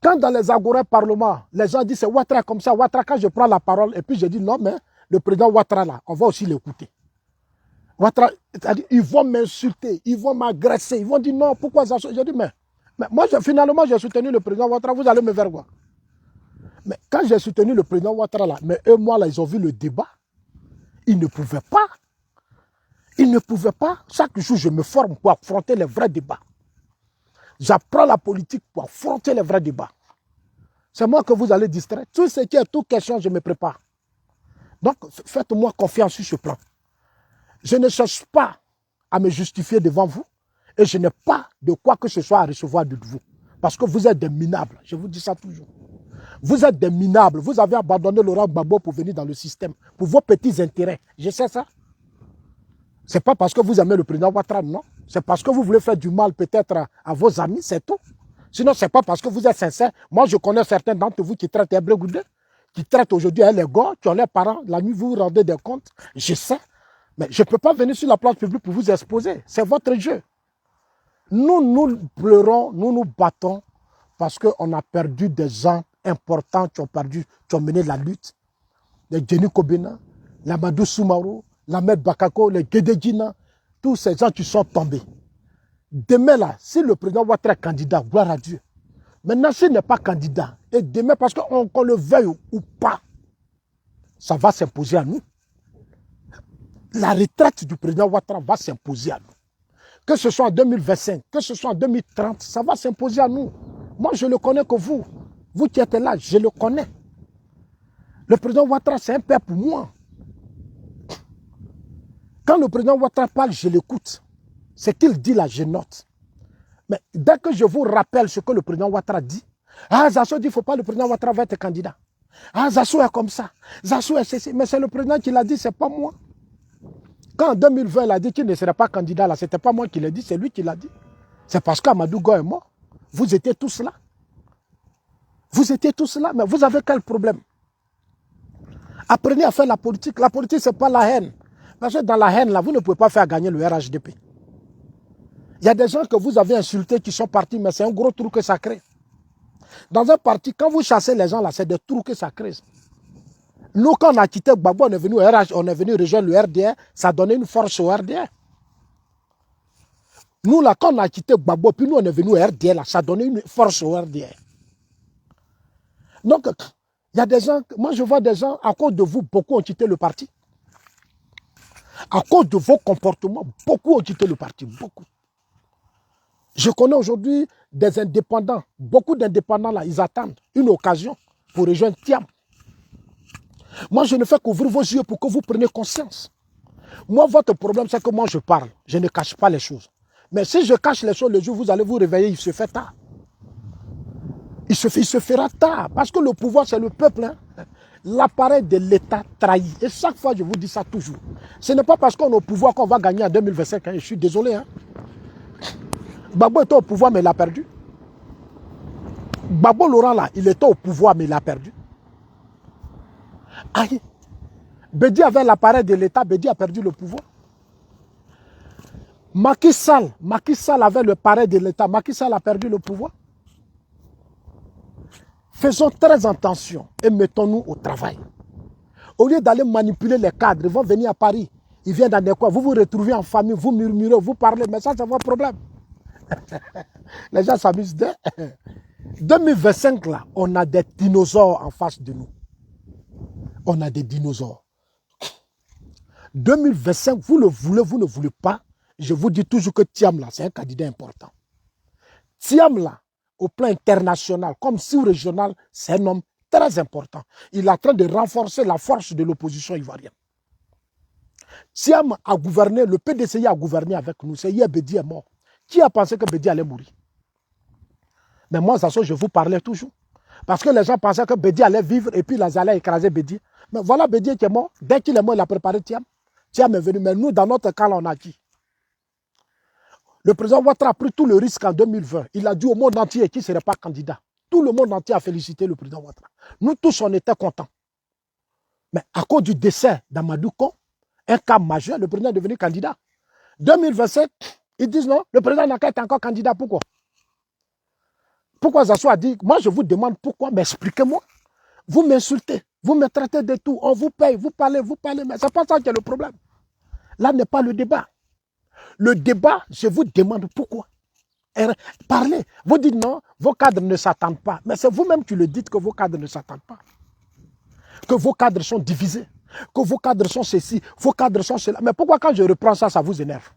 Quand dans les agora parlements, les gens disent c'est Ouattara comme ça, Ouattara, quand je prends la parole, et puis je dis non, mais le président Ouattara là, on va aussi l'écouter. Ouattara, ils vont m'insulter, ils vont m'agresser, ils vont dire non, pourquoi ça? Je dis mais moi, finalement, j'ai soutenu le président Ouattara, vous allez me faire quoi? Mais quand j'ai soutenu le président Ouattara là, mais eux, moi là, ils ont vu le débat, ils ne pouvaient pas. Ils ne pouvaient pas. Chaque jour, je me forme pour affronter les vrais débats. J'apprends la politique pour affronter les vrais débats. C'est moi que vous allez distraire. Tout ce qui est toute question, je me prépare. Donc, faites-moi confiance sur ce plan. Je ne cherche pas à me justifier devant vous et je n'ai pas de quoi que ce soit à recevoir de vous. Parce que vous êtes des minables. Je vous dis ça toujours. Vous êtes des minables. Vous avez abandonné Laurent Gbagbo pour venir dans le système, pour vos petits intérêts. Je sais ça. Ce n'est pas parce que vous aimez le président Ouattara, non. C'est parce que vous voulez faire du mal peut-être à vos amis, c'est tout. Sinon, ce n'est pas parce que vous êtes sincère. Moi, je connais certains d'entre vous qui traitent Hébreu Goudé, qui traitent aujourd'hui les gars, qui ont leurs parents. La nuit, vous vous rendez des comptes. Je sais. Mais je ne peux pas venir sur la place publique pour vous exposer. C'est votre jeu. Nous pleurons, nous nous battons parce qu'on a perdu des gens importants qui ont mené la lutte. Les Jenny Kobina, l'Amadou Soumarou, l'Ahmed Bakako, les Gédédjina, tous ces gens qui sont tombés. Demain, là, si le président Ouattara est candidat, gloire à Dieu. Maintenant, s'il n'est pas candidat, et demain, parce qu'on le veuille ou pas, ça va s'imposer à nous. La retraite du président Ouattara va s'imposer à nous. Que ce soit en 2025, que ce soit en 2030, ça va s'imposer à nous. Moi, je le connais que vous. Vous qui êtes là, je le connais. Le président Ouattara, c'est un père pour moi. Quand le président Ouattara parle, je l'écoute. Ce qu'il dit là, je note. Mais dès que je vous rappelle ce que le président Ouattara dit, ah, Zasso dit qu'il ne faut pas le président Ouattara va être candidat. Ah, Zasso est comme ça. Zasso est ceci. Mais c'est le président qui l'a dit, ce n'est pas moi. Quand en 2020, il a dit qu'il ne serait pas candidat là, ce n'était pas moi qui l'ai dit, c'est lui qui l'a dit. C'est parce qu'Amadou Go est mort. Vous étiez tous là. Vous étiez tous là, mais vous avez quel problème? Apprenez à faire la politique. La politique, ce n'est pas la haine. Parce que dans la haine, là, vous ne pouvez pas faire gagner le RHDP. Il y a des gens que vous avez insultés qui sont partis, mais c'est un gros trou que ça crée. Dans un parti, quand vous chassez les gens là, c'est des trous que ça crée. Nous, quand on a quitté Gbagbo, on est venu rejoindre le RDR, ça donnait une force au RDR. Nous, là, quand on a quitté Gbagbo, puis nous, on est venu au RDR, là, ça donnait une force au RDR. Donc, il y a des gens, moi je vois des gens, à cause de vous, beaucoup ont quitté le parti. À cause de vos comportements, beaucoup ont quitté le parti, beaucoup. Je connais aujourd'hui des indépendants, beaucoup d'indépendants là, ils attendent une occasion pour rejoindre Thiam. Moi, je ne fais qu'ouvrir vos yeux pour que vous preniez conscience. Moi, votre problème, c'est que moi, je parle. Je ne cache pas les choses. Mais si je cache les choses, le jour où vous allez vous réveiller, il se fait tard. Il se fera tard. Parce que le pouvoir, c'est le peuple. Hein. L'appareil de l'État trahit. Et chaque fois, je vous dis ça toujours. Ce n'est pas parce qu'on est au pouvoir qu'on va gagner en 2025. Hein. Je suis désolé. Hein. Gbagbo était au pouvoir, mais il a perdu. Gbagbo Laurent, là, il était au pouvoir, mais il a perdu. Aïe. Bédi avait l'appareil de l'État, Bédi a perdu le pouvoir. Macky Sall avait l'appareil de l'État, Macky Sall a perdu le pouvoir. Faisons très attention et mettons-nous au travail. Au lieu d'aller manipuler les cadres, ils vont venir à Paris, ils viennent dans des coins, vous vous retrouvez en famille, vous murmurez, vous parlez, mais ça, c'est votre problème. Les gens s'amusent. 2025, là, on a des dinosaures en face de nous. On a des dinosaures. 2025, vous le voulez, vous ne voulez pas. Je vous dis toujours que Thiam, là, c'est un candidat important. Thiam, là, au plan international, comme sous-régional, c'est un homme très important. Il est en train de renforcer la force de l'opposition ivoirienne. Thiam a gouverné, le PDCI a gouverné avec nous. C'est hier, Bédi est mort. Qui a pensé que Bédi allait mourir? Mais moi, ça, je vous parlais toujours. Parce que les gens pensaient que Bédi allait vivre et puis ils allaient écraser Bédi. Mais voilà Bédi qui est mort. Dès qu'il est mort, il a préparé Thiam. Thiam est venu. Mais nous, dans notre cas, on a qui? Le président Ouattara a pris tout le risque en 2020. Il a dit au monde entier qu'il ne serait pas candidat. Tout le monde entier a félicité le président Ouattara. Nous tous, on était contents. Mais à cause du décès d'Amadou Kon, un cas majeur, le président est devenu candidat. 2027, ils disent non, le président n'a qu'à être encore candidat. Pourquoi? Pourquoi Zasso a dit, moi je vous demande pourquoi, mais expliquez-moi. Vous m'insultez, vous me traitez de tout, on vous paye, vous parlez, mais c'est pas ça qui est le problème. Là n'est pas le débat. Le débat, je vous demande pourquoi. Parlez. Vous dites non, vos cadres ne s'attendent pas. Mais c'est vous-même qui le dites que vos cadres ne s'attendent pas. Que vos cadres sont divisés. Que vos cadres sont ceci, vos cadres sont cela. Mais pourquoi quand je reprends ça, ça vous énerve?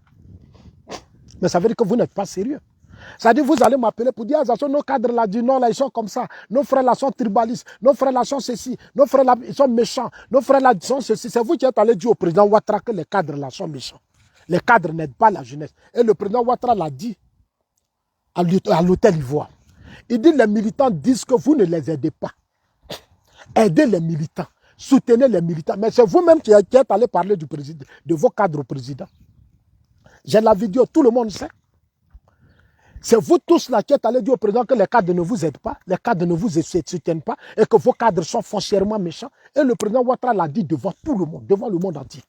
Mais ça veut dire que vous n'êtes pas sérieux. Ça veut dire que vous allez m'appeler pour dire, ah, nos cadres là du Nord, là, ils sont comme ça. Nos frères là sont tribalistes. Nos frères là sont ceci. Nos frères là, ils sont méchants. Nos frères là sont ceci. C'est vous qui êtes allé dire au président Ouattara que les cadres là sont méchants. Les cadres n'aident pas la jeunesse. Et le président Ouattara l'a dit à l'hôtel Ivoire. Il dit, les militants disent que vous ne les aidez pas. Aidez les militants. Soutenez les militants. Mais c'est vous-même qui êtes allé parler du président, de vos cadres au président. J'ai la vidéo, tout le monde sait. C'est vous tous là qui êtes allé dire au président que les cadres ne vous aident pas, les cadres ne vous soutiennent pas et que vos cadres sont foncièrement méchants. Et le président Ouattara l'a dit devant tout le monde, devant le monde entier.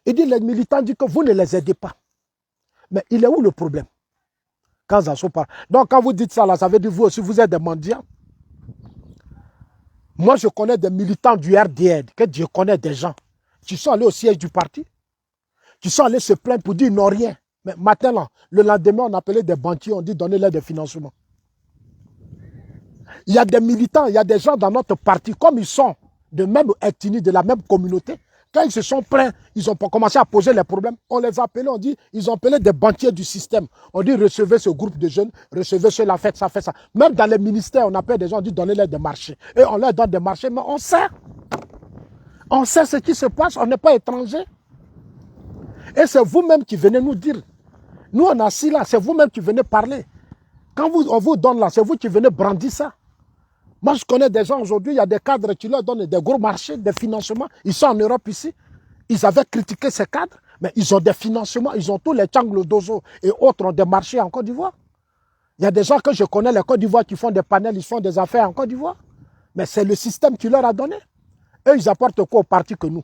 Il dit, les militants disent que vous ne les aidez pas. Mais il est où le problème? Quand Zasso parle. Donc quand vous dites ça là, ça veut dire vous aussi, vous êtes des mendiants. Moi, je connais des militants du RDR, que je connais des gens qui sont allés au siège du parti, qui sont allés se plaindre pour dire ils n'ont rien. Mais matin, là, le lendemain, on appelait des banquiers, on dit donnez-leur des financements. Il y a des militants, il y a des gens dans notre parti, comme ils sont de même ethnie, de la même communauté, quand ils se sont plaints, ils ont commencé à poser les problèmes. On les a appelés, on dit, ils ont appelé des banquiers du système. On dit recevez ce groupe de jeunes, recevez cela, faites ça, faites ça. Même dans les ministères, on appelle des gens, on dit donnez-leur des marchés. Et on leur donne des marchés, mais on sait. On sait ce qui se passe, on n'est pas étranger. Et c'est vous-même qui venez nous dire. Nous, on est assis là, c'est vous-même qui venez parler. Quand on vous donne là, c'est vous qui venez brandir ça. Moi, je connais des gens aujourd'hui, il y a des cadres qui leur donnent des gros marchés, des financements. Ils sont en Europe ici. Ils avaient critiqué ces cadres, mais ils ont des financements. Ils ont tous les Tchanglo Dozo et autres ont des marchés en Côte d'Ivoire. Il y a des gens que je connais, les Côte d'Ivoire, qui font des panels, ils font des affaires en Côte d'Ivoire. Mais c'est le système qui leur a donné. Eux, ils apportent quoi au parti que nous?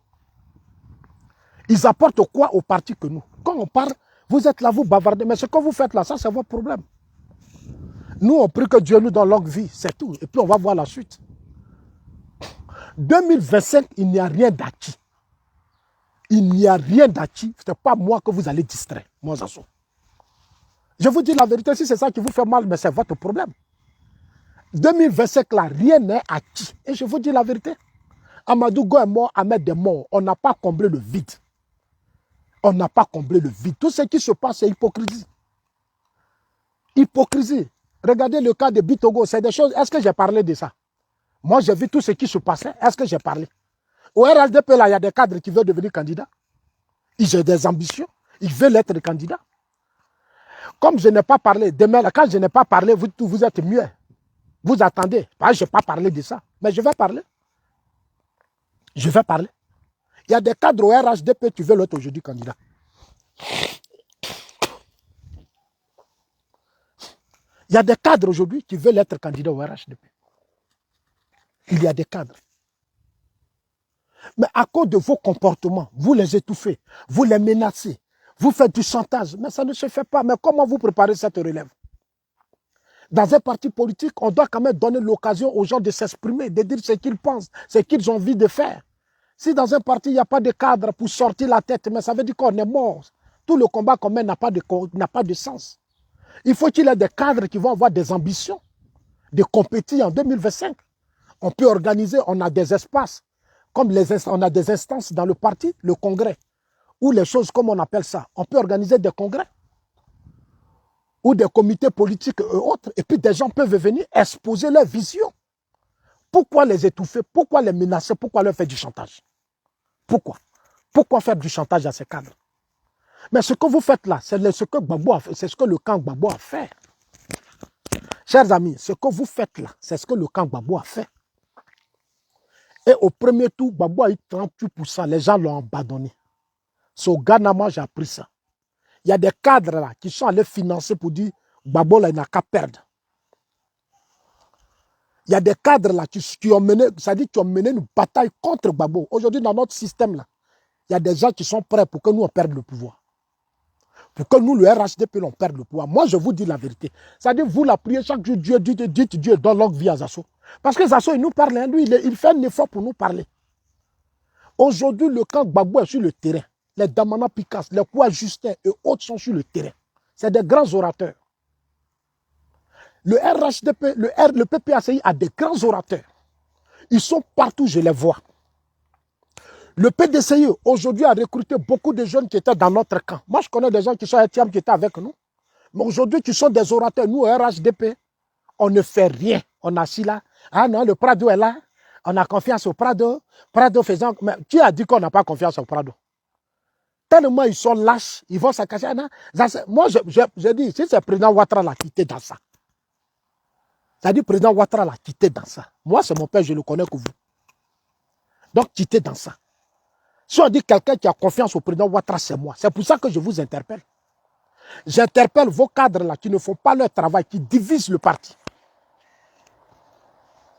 Ils apportent quoi au parti que nous? Quand on parle, vous êtes là, vous bavardez. Mais ce que vous faites là, ça, c'est votre problème. Nous, on prie que Dieu nous donne longue vie, c'est tout. Et puis, on va voir la suite. 2025, il n'y a rien d'acquis. Il n'y a rien d'acquis. Ce n'est pas moi que vous allez distraire, moi, Zasso. Je vous dis la vérité, si c'est ça qui vous fait mal, mais c'est votre problème. 2025, là, rien n'est acquis. Et je vous dis la vérité. Amadou Go est mort, Ahmed est mort. On n'a pas comblé le vide. On n'a pas comblé le vide. Tout ce qui se passe, c'est hypocrisie. Hypocrisie. Regardez le cas de Bitogo, c'est des choses. Est-ce que j'ai parlé de ça? Moi, j'ai vu tout ce qui se passait. Est-ce que j'ai parlé? Au RLDP, là, il y a des cadres qui veulent devenir candidats. Ils ont des ambitions. Ils veulent être candidats. Comme je n'ai pas parlé, demain, quand je n'ai pas parlé, vous êtes mieux. Vous attendez. Je n'ai pas parlé de ça. Mais je vais parler. Je vais parler. Il y a des cadres au RHDP qui veulent être aujourd'hui candidats. Il y a des cadres aujourd'hui qui veulent être candidats au RHDP. Il y a des cadres. Mais à cause de vos comportements, vous les étouffez, vous les menacez, vous faites du chantage. Mais ça ne se fait pas. Mais comment vous préparez cette relève? Dans un parti politique, on doit quand même donner l'occasion aux gens de s'exprimer, de dire ce qu'ils pensent, ce qu'ils ont envie de faire. Si dans un parti, il n'y a pas de cadre pour sortir la tête, mais ça veut dire qu'on est mort. Tout le combat qu'on mène n'a pas de sens. Il faut qu'il y ait des cadres qui vont avoir des ambitions de compétir en 2025. On peut organiser, on a des espaces, comme on a des instances dans le parti, le congrès, ou les choses comme on appelle ça. On peut organiser des congrès, ou des comités politiques et autres, et puis des gens peuvent venir exposer leur vision. Pourquoi les étouffer? Pourquoi les menacer? Pourquoi leur faire du chantage? Pourquoi? Pourquoi faire du chantage à ces cadres? Mais ce que vous faites là, c'est ce que Gbagbo a fait, c'est ce que le camp Gbagbo a fait. Chers amis, ce que vous faites là, c'est ce que le camp Gbagbo a fait. Et au premier tour, Gbagbo a eu 38%, les gens l'ont abandonné. C'est au Ghana, moi j'ai appris ça. Il y a des cadres là qui sont allés financer pour dire Gbagbo là, il n'a qu'à perdre. Il y a des cadres là qui ont mené, c'est-à-dire qui ont mené une bataille contre Gbagbo. Aujourd'hui, dans notre système là, il y a des gens qui sont prêts pour que nous on perde le pouvoir. pour que nous, le RHDP, l'on perde le pouvoir. Moi, je vous dis la vérité. C'est-à-dire, vous la priez chaque jour, Dieu, dites Dieu, donne longue vie à Zasso. Parce que Zasso, il nous parle, hein, lui, il fait un effort pour nous parler. Aujourd'hui, le camp Gbagbo est sur le terrain. Les Damana Pikas, les Kouya Justin et autres sont sur le terrain. C'est des grands orateurs. Le RHDP, le PPACI a des grands orateurs. Ils sont partout, je les vois. Le PDCI, aujourd'hui, a recruté beaucoup de jeunes qui étaient dans notre camp. Moi, je connais des gens qui sont à Etiam, qui étaient avec nous. Mais aujourd'hui, qui sont des orateurs. Nous, au RHDP, on ne fait rien. On a assis là. Ah non, le Prado est là. On a confiance au Prado. Prado faisant... Mais qui a dit qu'on n'a pas confiance au Prado? Tellement ils sont lâches, ils vont se cacher. Moi, je dis, si c'est le président Ouattara là qui était dans ça, c'est-à-dire le président Ouattara là qui était dans ça. Moi, c'est mon père, je le connais que vous. Donc, qui était dans ça. Si on dit quelqu'un qui a confiance au président Ouattara, c'est moi. C'est pour ça que je vous interpelle. J'interpelle vos cadres là qui ne font pas leur travail, qui divisent le parti.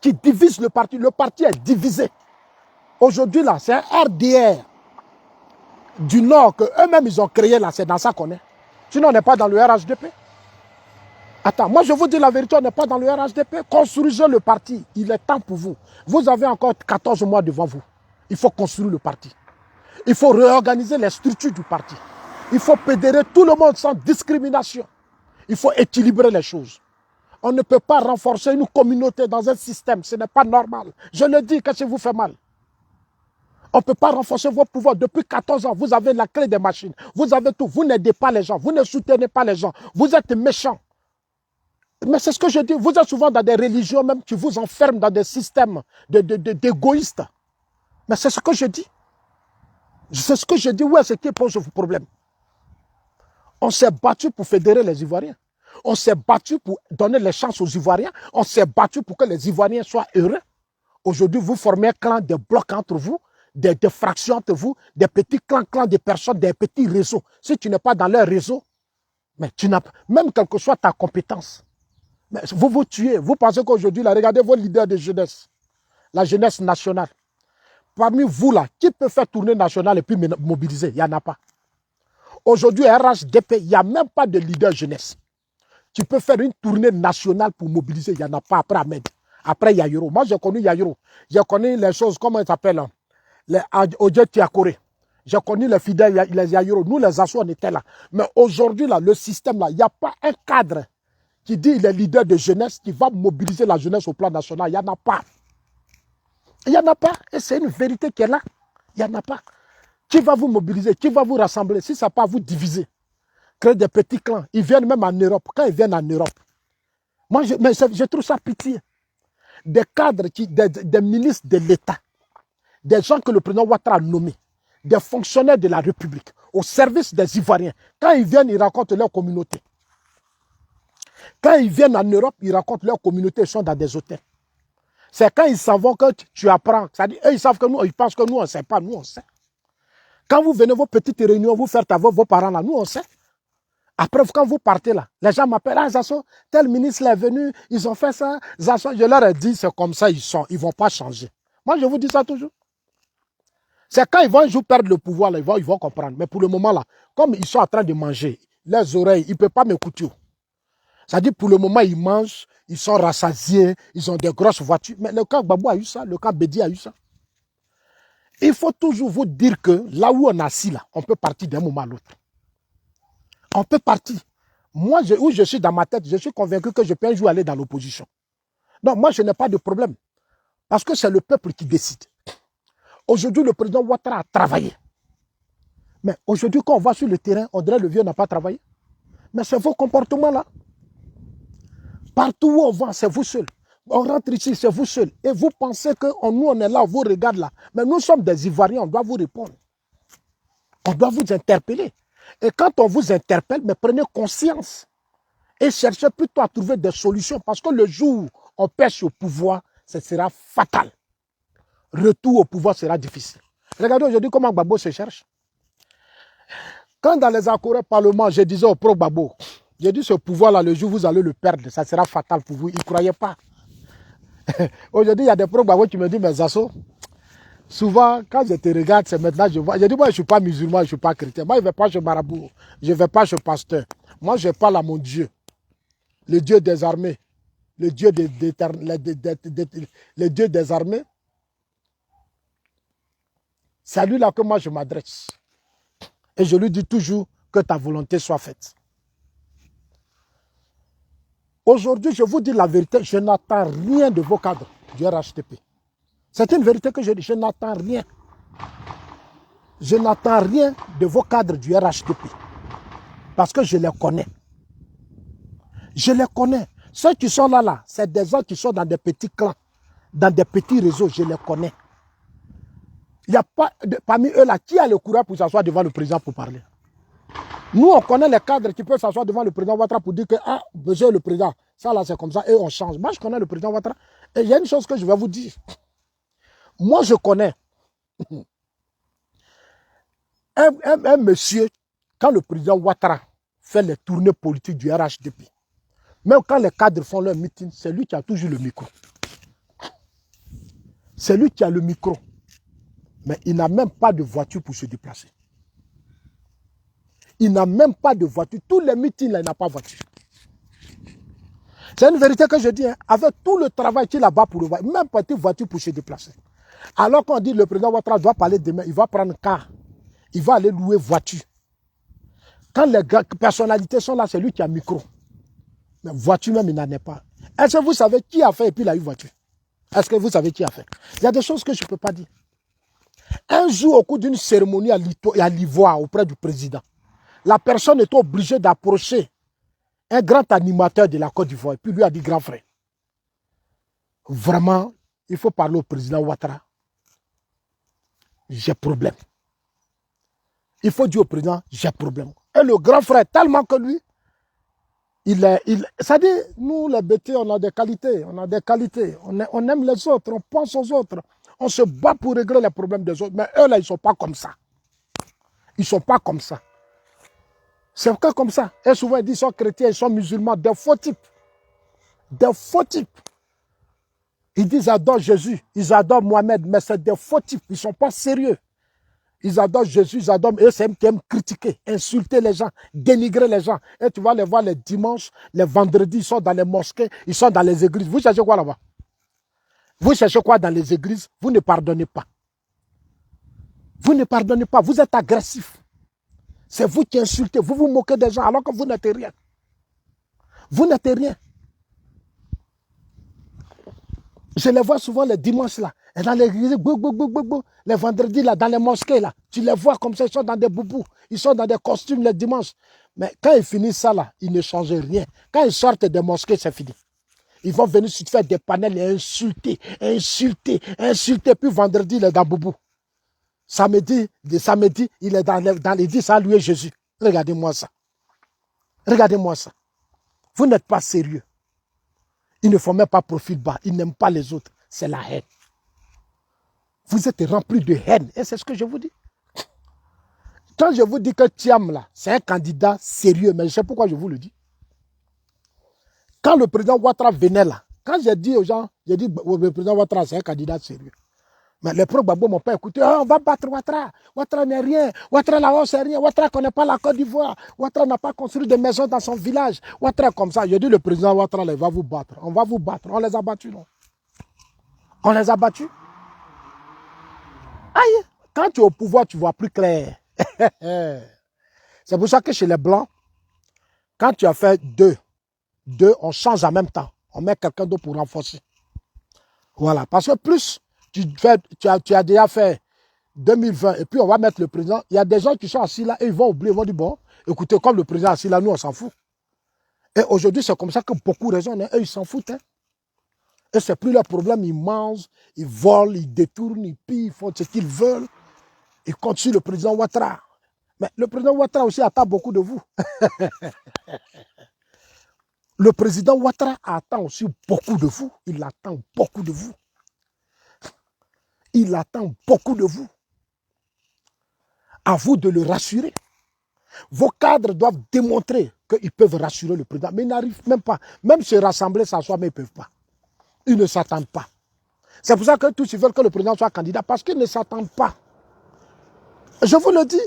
Qui divisent le parti. Le parti est divisé. Aujourd'hui là, c'est un RDR du Nord que eux-mêmes ils ont créé là, c'est dans ça qu'on est. Sinon, on n'est pas dans le RHDP. Attends, moi je vous dis la vérité, on n'est pas dans le RHDP. Construisez le parti. Il est temps pour vous. Vous avez encore 14 mois devant vous. Il faut construire le parti. Il faut réorganiser les structures du parti. Il faut fédérer tout le monde sans discrimination. Il faut équilibrer les choses. On ne peut pas renforcer une communauté dans un système. Ce n'est pas normal. Je le dis quand ça vous fait mal. On ne peut pas renforcer vos pouvoirs. Depuis 14 ans, vous avez la clé des machines. Vous avez tout. Vous n'aidez pas les gens. Vous ne soutenez pas les gens. Vous êtes méchants. Mais c'est ce que je dis. Vous êtes souvent dans des religions même qui vous enferment dans des systèmes d'égoïstes. Mais c'est ce que je dis. C'est ce que je dis. Ouais, c'est ce qui pose le problème. On s'est battu pour fédérer les Ivoiriens. On s'est battu pour donner les chances aux Ivoiriens. On s'est battu pour que les Ivoiriens soient heureux. Aujourd'hui, vous formez un clan, des blocs entre vous, des fractions entre vous, des petits clans de personnes, des petits réseaux. Si tu n'es pas dans leur réseau, mais tu n'as même quelle que soit ta compétence, mais vous vous tuez. Vous pensez qu'aujourd'hui, regardez vos leaders de jeunesse, la jeunesse nationale. Parmi vous là, qui peut faire tourner national et puis mobiliser? Il n'y en a pas. Aujourd'hui, RHDP, il n'y a même pas de leader jeunesse. Tu peux faire une tournée nationale pour mobiliser, il n'y en a pas après Ahmed. Après Yayuro. Moi, j'ai connu Yayuro. J'ai connu les choses, comment ils s'appellent, les Odje Tiakore. J'ai connu les fidèles, les Yayuro. Nous, les Assou, on était là. Mais aujourd'hui, là, le système, là, il n'y a pas un cadre qui dit il est leader de jeunesse, qui va mobiliser la jeunesse au plan national. Il n'y en a pas. Il n'y en a pas. Et c'est une vérité qui est là. Il n'y en a pas. Qui va vous mobiliser? Qui va vous rassembler? Si ça ne pas vous diviser, créer des petits clans. Ils viennent même en Europe. Quand ils viennent en Europe, moi, je trouve ça pitié. Des cadres, des ministres de l'État, des gens que le président Ouattara a nommés, des fonctionnaires de la République, au service des Ivoiriens. Quand ils viennent, ils rencontrent leur communauté. Quand ils viennent en Europe, ils rencontrent leur communauté, ils sont dans des hôtels. C'est quand ils s'en vont que tu apprends. C'est-à-dire, eux, ils savent que nous, ils pensent que nous, on ne sait pas. Nous, on sait. Quand vous venez vos petites réunions, vous faites avec vos parents là, nous, on sait. Après, quand vous partez là, les gens m'appellent, ah Zasso, tel ministre est venu, ils ont fait ça. Zasso, je leur ai dit, c'est comme ça, ils sont, ils ne vont pas changer. Moi, je vous dis ça toujours. C'est quand ils vont un jour perdre le pouvoir, là, ils vont comprendre. Mais pour le moment là, comme ils sont en train de manger, les oreilles, ils ne peuvent pas m'écouter. C'est-à-dire, pour le moment, ils mangent, ils sont rassasiés, ils ont des grosses voitures. Mais le camp Gbagbo a eu ça, le camp Bédi a eu ça. Il faut toujours vous dire que là où on est assis, là, on peut partir d'un moment à l'autre. On peut partir. Moi, où je suis dans ma tête, je suis convaincu que je peux un jour aller dans l'opposition. Donc, moi, je n'ai pas de problème. Parce que c'est le peuple qui décide. Aujourd'hui, le président Ouattara a travaillé. Mais aujourd'hui, quand on va sur le terrain, on dirait que le vieux n'a pas travaillé. Mais c'est vos comportements là. Partout où on va, c'est vous seul. On rentre ici, c'est vous seul. Et vous pensez que nous, on est là, on vous regarde là. Mais nous sommes des Ivoiriens, on doit vous répondre. On doit vous interpeller. Et quand on vous interpelle, mais prenez conscience. Et cherchez plutôt à trouver des solutions. Parce que le jour où on pêche au pouvoir, ce sera fatal. Retour au pouvoir sera difficile. Regardez aujourd'hui comment Gbagbo se cherche. Quand dans les accords parlement, je disais au pro-Gbagbo, j'ai dit ce pouvoir-là, le jour où vous allez le perdre, ça sera fatal pour vous. Ils ne croyaient pas. Aujourd'hui, il y a des pro-Gbagbo qui me disent, mais Zasso, Souvent, quand je te regarde, c'est maintenant que je vois. Je dis, moi, je ne suis pas musulman, je ne suis pas chrétien. Moi, je ne vais pas chez marabout. Je ne vais pas chez pasteur. Moi, je parle à mon Dieu. Le Dieu des armées. Le Dieu le Dieu des armées. C'est à lui là que moi, je m'adresse. Et je lui dis toujours que ta volonté soit faite. Aujourd'hui, je vous dis la vérité, je n'attends rien de vos cadres du RHDP. C'est une vérité que je dis, je n'attends rien. Je n'attends rien de vos cadres du RHDP. Parce que je les connais. Je les connais. Ceux qui sont là, c'est des gens qui sont dans des petits clans, dans des petits réseaux, je les connais. Il n'y a pas, parmi eux là, qui a le courage pour s'asseoir devant le président pour parler? Nous, on connaît les cadres qui peuvent s'asseoir devant le président Ouattara pour dire que, ah, monsieur le président, ça là c'est comme ça, et on change. Moi, je connais le président Ouattara. Et il y a une chose que je vais vous dire. Moi, je connais un monsieur, quand le président Ouattara fait les tournées politiques du RHDP, même quand les cadres font leur meeting, c'est lui qui a toujours le micro. C'est lui qui a le micro. Mais il n'a même pas de voiture pour se déplacer. Il n'a même pas de voiture. Tous les meetings, là, il n'a pas de voiture. C'est une vérité que je dis. Hein. Avec tout le travail qu'il a bas pour le voir, même pas de voiture pour se déplacer. Alors qu'on dit le président Ouattara doit parler demain, il va prendre un car. Il va aller louer voiture. Quand les personnalités sont là, c'est lui qui a micro. Mais voiture même, il n'en est pas. Est-ce que vous savez qui a fait et puis il a eu voiture? Est-ce que vous savez qui a fait? Il y a des choses que je ne peux pas dire. Un jour, au cours d'une cérémonie à l'Ivoire, auprès du président, la personne est obligée d'approcher un grand animateur de la Côte d'Ivoire. Et puis lui a dit, grand frère, vraiment, il faut parler au président Ouattara. J'ai problème. Il faut dire au président, j'ai problème. Et le grand frère, tellement que lui, ça dit, nous les bêtés, on a des qualités. On a des qualités. On aime les autres, on pense aux autres. On se bat pour régler les problèmes des autres. Mais eux, là, ils ne sont pas comme ça. Ils ne sont pas comme ça. C'est que comme ça. Et souvent, ils disent qu'ils sont chrétiens, ils sont musulmans, des faux types. Des faux types. Ils disent qu'ils adorent Jésus, ils adorent Mohamed, mais c'est des faux types. Ils ne sont pas sérieux. Ils adorent Jésus, ils adorent. Et c'est eux qui aiment critiquer, insulter les gens, dénigrer les gens. Et tu vas les voir les dimanches, les vendredis, ils sont dans les mosquées, ils sont dans les églises. Vous cherchez quoi là-bas? Vous cherchez quoi dans les églises? Vous ne pardonnez pas. Vous ne pardonnez pas, vous êtes agressif. C'est vous qui insultez, vous vous moquez des gens alors que vous n'êtes rien. Vous n'êtes rien. Je les vois souvent les dimanches là, et dans les églises, les vendredis là, dans les mosquées là, tu les vois comme ça, ils sont dans des boubous, ils sont dans des costumes les dimanches. Mais quand ils finissent ça là, ils ne changent rien. Quand ils sortent des mosquées, c'est fini. Ils vont venir se faire des panels et insulter, insulter, insulter, puis vendredi, il est dans boubou. Samedi, il est dans les 10 à louer Jésus. Regardez-moi ça. Regardez-moi ça. Vous n'êtes pas sérieux. Ils ne font même pas profil bas. Ils n'aiment pas les autres. C'est la haine. Vous êtes remplis de haine. Et c'est ce que je vous dis. Quand je vous dis que Thiam, là, c'est un candidat sérieux, mais je sais pourquoi je vous le dis. Quand le président Ouattara venait là, quand j'ai dit aux gens, j'ai dit le président Ouattara, c'est un candidat sérieux. Mais les pro-Gbagbo m'ont pas écouté. Oh, on va battre Ouattara. Ouattara n'est rien. Ouattara là-haut, c'est rien. Ouattara ne connaît pas la Côte d'Ivoire. Ouattara n'a pas construit de maisons dans son village. Ouattara comme ça. J'ai dit, le président Ouattara, il va vous battre. On va vous battre. On les a battus, non? On les a battus. Aïe, quand tu es au pouvoir, tu vois plus clair. C'est pour ça que chez les Blancs, quand tu as fait deux, on change en même temps. On met quelqu'un d'autre pour renforcer. Voilà. Parce que plus tu as déjà fait 2020 et puis on va mettre le président. Il y a des gens qui sont assis là et ils vont oublier. Ils vont dire, bon, écoutez, comme le président est assis là, nous, on s'en fout. Et aujourd'hui, c'est comme ça que beaucoup raisonnent. Eux, ils s'en foutent. Hein. Et c'est plus leur problème. Ils mangent, ils volent, ils détournent, ils pillent, ils font ce qu'ils veulent. Ils continuent le président Ouattara. Mais le président Ouattara aussi attend beaucoup de vous. Le président Ouattara attend aussi beaucoup de vous. Il attend beaucoup de vous. Il attend beaucoup de vous. À vous de le rassurer. Vos cadres doivent démontrer qu'ils peuvent rassurer le président. Mais ils n'arrivent même pas. Même se rassembler, s'asseoir, mais ils ne peuvent pas. Ils ne s'attendent pas. C'est pour ça que tous ils veulent que le président soit candidat, parce qu'ils ne s'attendent pas. Je vous le dis,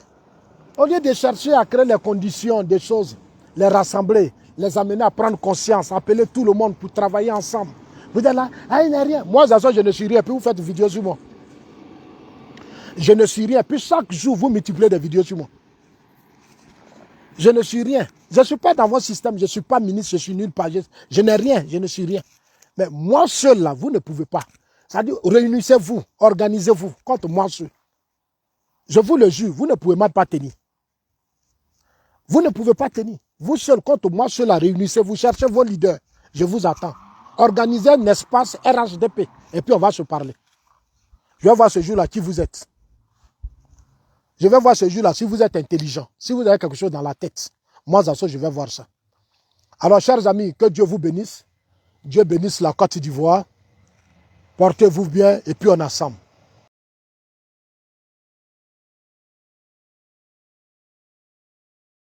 au lieu de chercher à créer les conditions des choses, les rassembler, les amener à prendre conscience, appeler tout le monde pour travailler ensemble. Vous êtes là, ah, il n'y a rien. Moi, je ne suis rien, puis vous faites des vidéos sur moi. Je ne suis rien, puis chaque jour, vous multipliez des vidéos sur moi. Je ne suis rien. Je ne suis pas dans votre système, je ne suis pas ministre, je suis nulle part. Je n'ai rien, je ne suis rien. Mais moi seul, là, vous ne pouvez pas. C'est-à-dire, réunissez-vous, organisez-vous contre moi seul. Je vous le jure, vous ne pouvez même pas tenir. Vous ne pouvez pas tenir. Vous seul, contre moi seul, là, réunissez-vous, cherchez vos leaders. Je vous attends. Organisez un espace RHDP et puis on va se parler. Je vais voir ce jour-là qui vous êtes. Je vais voir ce jour-là si vous êtes intelligent, si vous avez quelque chose dans la tête. Moi, Zasso, je vais voir ça. Alors, chers amis, que Dieu vous bénisse. Dieu bénisse la Côte d'Ivoire. Portez-vous bien et puis on est ensemble.